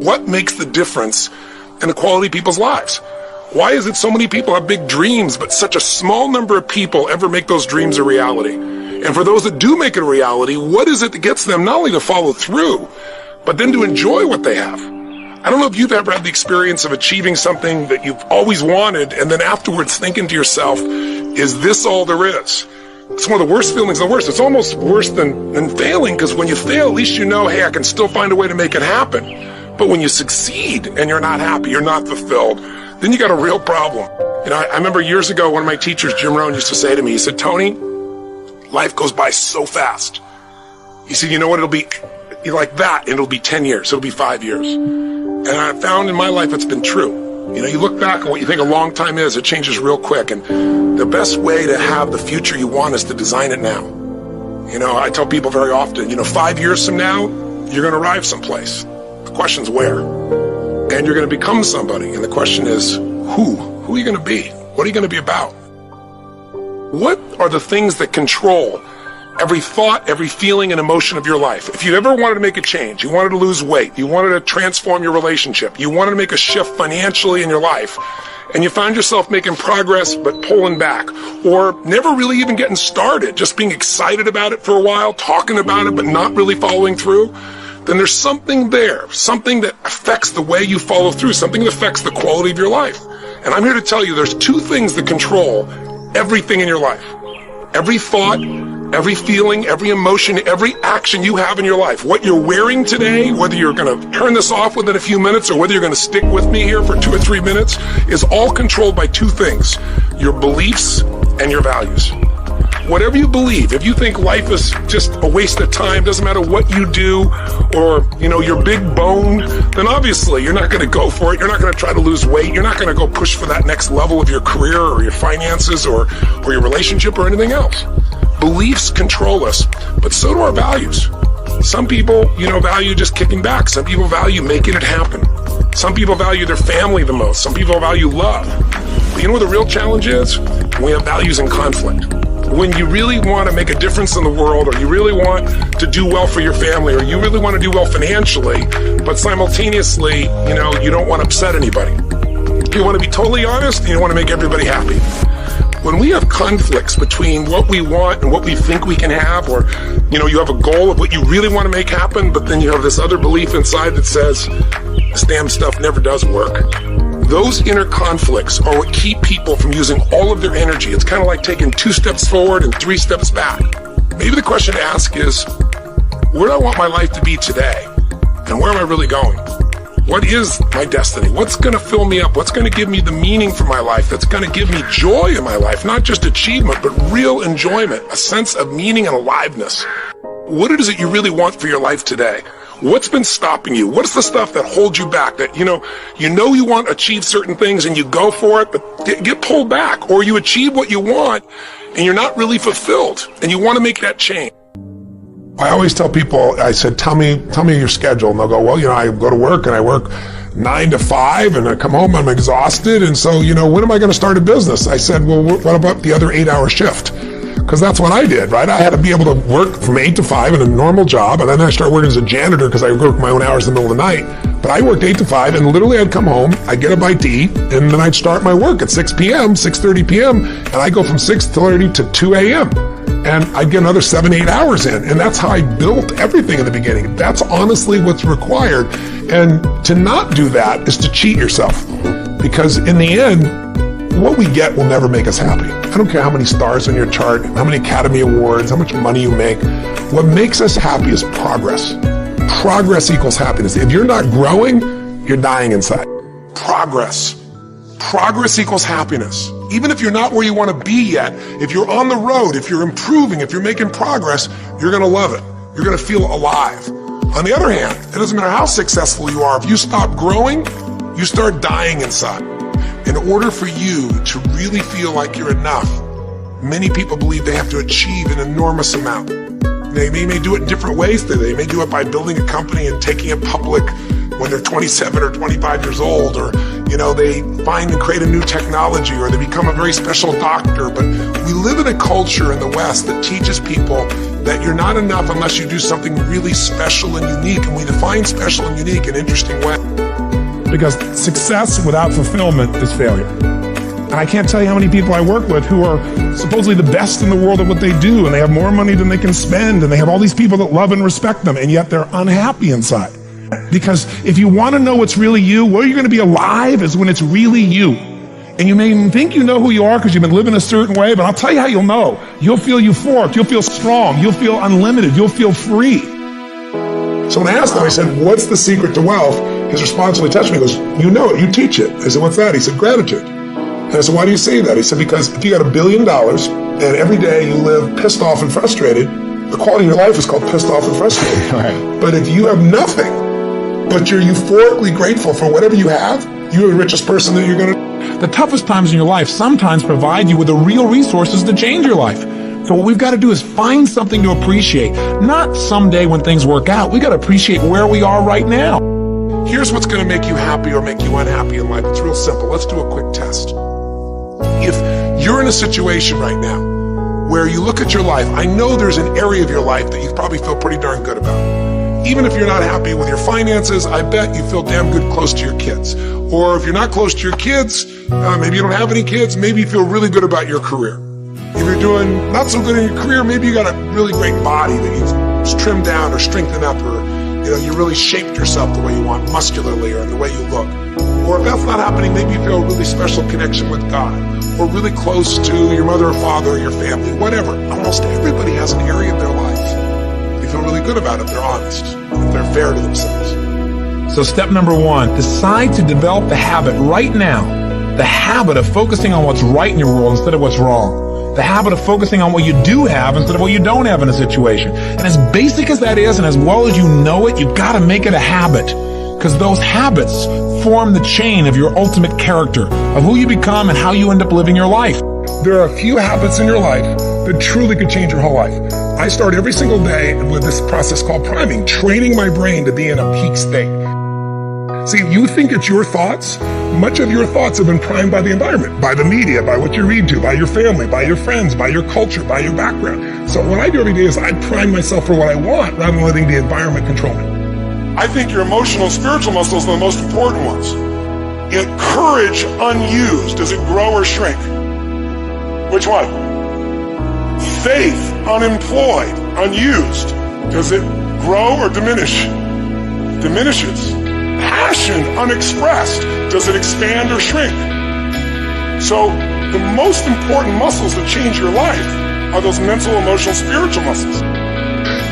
What makes the difference in the quality of people's lives? Why is it so many people have big dreams, but such a small number of people ever make those dreams a reality? And for those that do make it a reality, what is it that gets them not only to follow through, but then to enjoy what they have? I don't know if you've ever had the experience of achieving something that you've always wanted, and then afterwards thinking to yourself, is this all there is? It's one of the worst feelings, It's almost worse than failing, because when you fail, at least you know, hey, I can still find a way to make it happen. But when you succeed and you're not happy, you're not fulfilled, then you got a real problem. I remember years ago, one of my teachers, Jim Rohn, used to say to me, he said, Tony, life goes by so fast. He said, you know what, it'll be like that, and it'll be 10 years, it'll be 5 years. And I found in my life it's been true. You look back on what you think a long time is, it changes real quick. And the best way to have the future you want is to design it now. I tell people very often, 5 years from now, you're going to arrive someplace. The question's where? And you're going to become somebody. And the question is, who? Who are you going to be? What are you going to be about? What are the things that control every thought, every feeling and emotion of your life? If you ever wanted to make a change, you wanted to lose weight, you wanted to transform your relationship, you wanted to make a shift financially in your life, and you found yourself making progress but pulling back, or never really even getting started, just being excited about it for a while, talking about it but not really following through, then there's something there, something that affects the way you follow through, something that affects the quality of your life. And I'm here to tell you there's two things that control everything in your life. Every thought, every feeling, every emotion, every action you have in your life. What you're wearing today, whether you're going to turn this off within a few minutes or whether you're going to stick with me here for 2 or 3 minutes, is all controlled by two things: your beliefs and your values. Whatever you believe, if you think life is just a waste of time, doesn't matter what you do, or you're big boned, then obviously you're not going to go for it. You're not going to try to lose weight. You're not going to go push for that next level of your career or your finances or your relationship or anything else. Beliefs control us, but so do our values. Some people, value just kicking back. Some people value making it happen. Some people value their family the most. Some people value love. But you know what the real challenge is? We have values in conflict. When you really want to make a difference in the world, or you really want to do well for your family, or you really want to do well financially, but simultaneously, you don't want to upset anybody. You want to be totally honest, and you want to make everybody happy. When we have conflicts between what we want and what we think we can have, or, you have a goal of what you really want to make happen, but then you have this other belief inside that says, this damn stuff never does work. Those inner conflicts are what keep people from using all of their energy. It's kind of like taking 2 steps forward and 3 steps back. Maybe the question to ask is, where do I want my life to be today? And where am I really going? What is my destiny? What's going to fill me up? What's going to give me the meaning for my life? That's going to give me joy in my life, not just achievement, but real enjoyment, a sense of meaning and aliveness. What is it you really want for your life today? What's been stopping you? What's the stuff that holds you back? That you want to achieve certain things and you go for it, but get pulled back, or you achieve what you want and you're not really fulfilled and you want to make that change. I always tell people, I said, tell me your schedule. And they'll go, well, I go to work and I work 9 to 5 and I come home, I'm exhausted. And so, when am I going to start a business? I said, well, what about the other 8-hour shift? Because that's what I did, right? I had to be able to work from 8 to 5 in a normal job, and then I started working as a janitor because I worked my own hours in the middle of the night. But I worked 8 to 5, and literally I'd come home, I'd get a bite to eat, and then I'd start my work at 6 p.m., 6:30 p.m., and I go from 6:30 to 2 a.m., and I'd get another 7-8 hours in, and that's how I built everything in the beginning. That's honestly what's required, and to not do that is to cheat yourself, because in the end, what we get will never make us happy. I don't care how many stars on your chart, how many Academy Awards, how much money you make. What makes us happy is progress. Progress equals happiness. If you're not growing, you're dying inside. Progress. Progress equals happiness. Even if you're not where you want to be yet, if you're on the road, if you're improving, if you're making progress, you're going to love it. You're going to feel alive. On the other hand, it doesn't matter how successful you are. If you stop growing, you start dying inside. In order for you to really feel like you're enough, many people believe they have to achieve an enormous amount. They may do it in different ways. They may do it by building a company and taking it public when they're 27 or 25 years old, or they find and create a new technology, or they become a very special doctor. But we live in a culture in the West that teaches people that you're not enough unless you do something really special and unique. And we define special and unique in interesting ways. Because success without fulfillment is failure. And I can't tell you how many people I work with who are supposedly the best in the world at what they do, and they have more money than they can spend, and they have all these people that love and respect them, and yet they're unhappy inside. Because if you want to know what's really you, where you're going to be alive is when it's really you. And you may think you know who you are because you've been living a certain way, but I'll tell you how you'll know. You'll feel euphoric, you'll feel strong, you'll feel unlimited, you'll feel free. So when I asked him, I said, what's the secret to wealth? His response when he touched me, he goes, you know it, you teach it. I said, what's that? He said, gratitude. And I said, why do you say that? He said, because if you got $1 billion and every day you live pissed off and frustrated, the quality of your life is called pissed off and frustrated. Right. But if you have nothing, but you're euphorically grateful for whatever you have, you're the richest person that you're going to. The toughest times in your life sometimes provide you with the real resources to change your life. So what we've got to do is find something to appreciate. Not someday when things work out. We got to appreciate where we are right now. Here's what's going to make you happy or make you unhappy in life. It's real simple. Let's do a quick test. If you're in a situation right now where you look at your life, I know there's an area of your life that you probably feel pretty darn good about. Even if you're not happy with your finances, I bet you feel damn good close to your kids. Or if you're not close to your kids, maybe you don't have any kids, maybe you feel really good about your career. If you're doing not so good in your career, maybe you got a really great body that you've trimmed down or strengthened up, or you really shaped yourself the way you want, muscularly, or the way you look. Or if that's not happening, maybe you feel a really special connection with God, or really close to your mother or father or your family, whatever. Almost everybody has an area of their life they feel really good about if they're honest, if they're fair to themselves. So step number 1, decide to develop the habit right now, the habit of focusing on what's right in your world instead of what's wrong. The habit of focusing on what you do have instead of what you don't have in a situation. And as basic as that is, and as well as you know it, you've got to make it a habit. Because those habits form the chain of your ultimate character, of who you become and how you end up living your life. There are a few habits in your life that truly could change your whole life. I start every single day with this process called priming, training my brain to be in a peak state. See, you think it's your thoughts. Much of your thoughts have been primed by the environment, by the media, by what you read to, by your family, by your friends, by your culture, by your background. So what I do every day is I prime myself for what I want rather than letting the environment control me. I think your emotional, spiritual muscles are the most important ones. Courage unused, does it grow or shrink? Which one? Faith unemployed, unused, does it grow or diminish? Diminishes. Passion unexpressed, does it expand or shrink? So the most important muscles that change your life are those mental, emotional, spiritual muscles.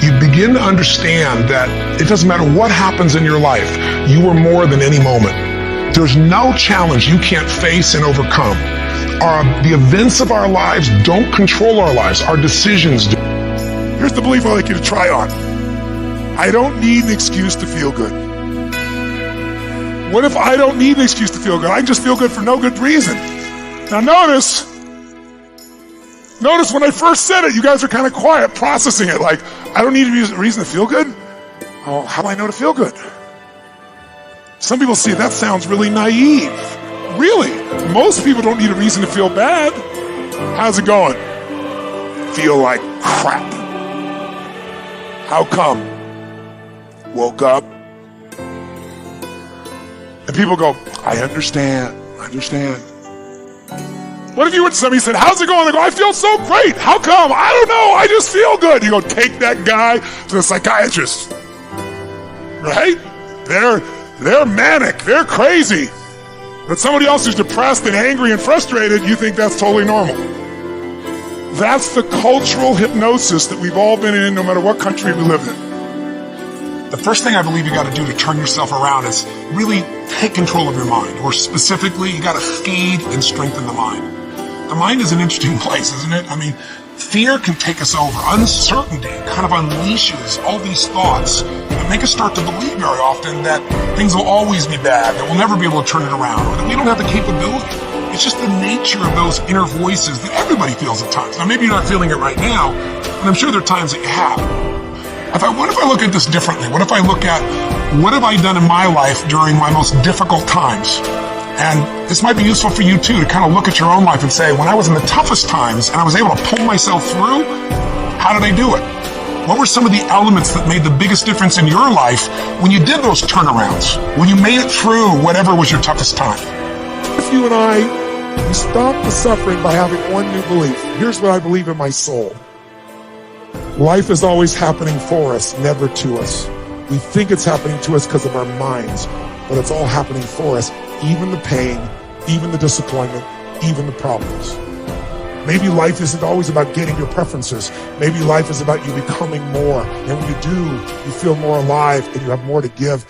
You begin to understand that it doesn't matter what happens in your life, you are more than any moment. There's no challenge you can't face and overcome. The events of our lives don't control our lives, our decisions do. Here's the belief I'd like you to try on. I don't need an excuse to feel good. What if I don't need an excuse to feel good? I can just feel good for no good reason. Now notice when I first said it, you guys are kind of quiet, processing it, like, I don't need a reason to feel good? Oh, how do I know to feel good? Some people see that sounds really naive. Really, most people don't need a reason to feel bad. How's it going? Feel like crap. How come? Woke up. And people go, I understand. What if you went to somebody and said, how's it going? They go, I feel so great. How come? I don't know. I just feel good. You go, take that guy to the psychiatrist. Right? They're manic. They're crazy. But somebody else who's depressed and angry and frustrated, you think that's totally normal. That's the cultural hypnosis that we've all been in, no matter what country we live in. The first thing I believe you got to do to turn yourself around is really take control of your mind. Or specifically, you got to feed and strengthen the mind. The mind is an interesting place, isn't it? I mean, fear can take us over. Uncertainty kind of unleashes all these thoughts that make us start to believe very often that things will always be bad, that we'll never be able to turn it around, or that we don't have the capability. It's just the nature of those inner voices that everybody feels at times. Now, maybe you're not feeling it right now, but I'm sure there are times that you have. What if I look at this differently? What if I look at what have I done in my life during my most difficult times? And this might be useful for you too, to kind of look at your own life and say, when I was in the toughest times and I was able to pull myself through, how did I do it? What were some of the elements that made the biggest difference in your life when you did those turnarounds, when you made it through whatever was your toughest time? If you and I, we stop the suffering by having one new belief. Here's what I believe in my soul. Life is always happening for us, never to us. We think it's happening to us because of our minds, but it's all happening for us, even the pain, even the disappointment, even the problems. Maybe life isn't always about getting your preferences. Maybe life is about you becoming more. And when you do, you feel more alive and you have more to give.